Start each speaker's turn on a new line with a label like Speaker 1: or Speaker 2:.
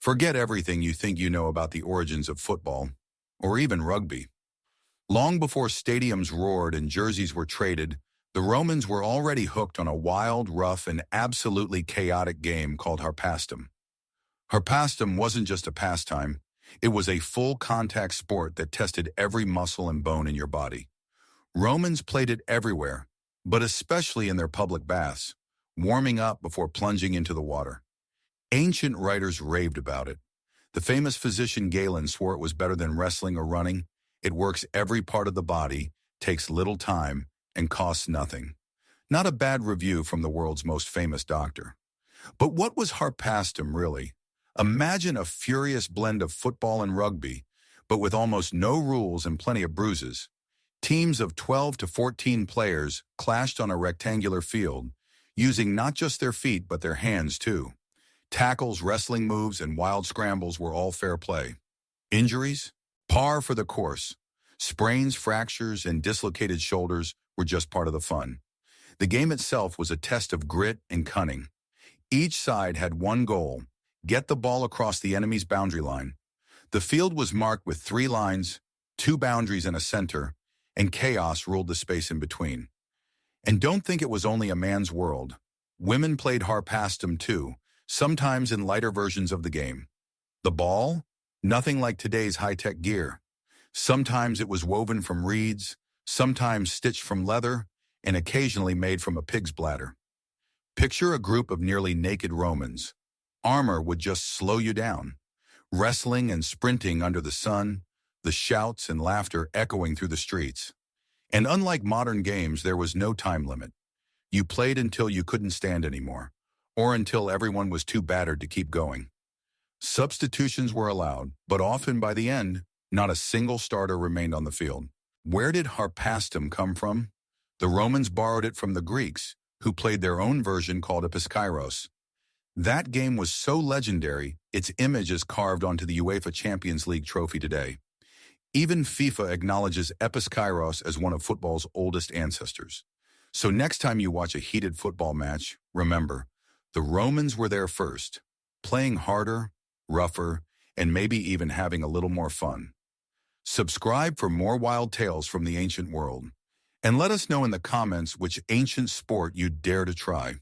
Speaker 1: Forget everything you think you know about the origins of football, or even rugby. Long before stadiums roared and jerseys were traded, the Romans were already hooked on a wild, rough, and absolutely chaotic game called Harpastum. Harpastum wasn't just a pastime, it was a full-contact sport that tested every muscle and bone in your body. Romans played it everywhere, but especially in their public baths, warming up before plunging into the water. Ancient writers raved about it. The famous physician Galen swore it was better than wrestling or running. It works every part of the body, takes little time, and costs nothing. Not a bad review from the world's most famous doctor. But what was Harpastum really? Imagine a furious blend of football and rugby, but with almost no rules and plenty of bruises. Teams of 12 to 14 players clashed on a rectangular field, using not just their feet but their hands too. Tackles, wrestling moves, and wild scrambles were all fair play. Injuries? Par for the course. Sprains, fractures, and dislocated shoulders were just part of the fun. The game itself was a test of grit and cunning. Each side had one goal: get the ball across the enemy's boundary line. The field was marked with 3 lines, 2 boundaries and a center, and chaos ruled the space in between. And don't think it was only a man's world. Women played Harpastum too, sometimes in lighter versions of the game. The ball? Nothing like today's high-tech gear. Sometimes it was woven from reeds, sometimes stitched from leather, and occasionally made from a pig's bladder. Picture a group of nearly naked Romans. Armor would just slow you down. Wrestling and sprinting under the sun, the shouts and laughter echoing through the streets. And unlike modern games, there was no time limit. You played until you couldn't stand anymore, or until everyone was too battered to keep going. Substitutions were allowed, but often by the end, not a single starter remained on the field. Where did Harpastum come from? The Romans borrowed it from the Greeks, who played their own version called episkairos. That game was so legendary, its image is carved onto the UEFA Champions League trophy today. Even FIFA acknowledges episkairos as one of football's oldest ancestors. So next time you watch a heated football match, remember, the Romans were there first, playing harder, rougher, and maybe even having a little more fun. Subscribe for more wild tales from the ancient world. And let us know in the comments which ancient sport you'd dare to try.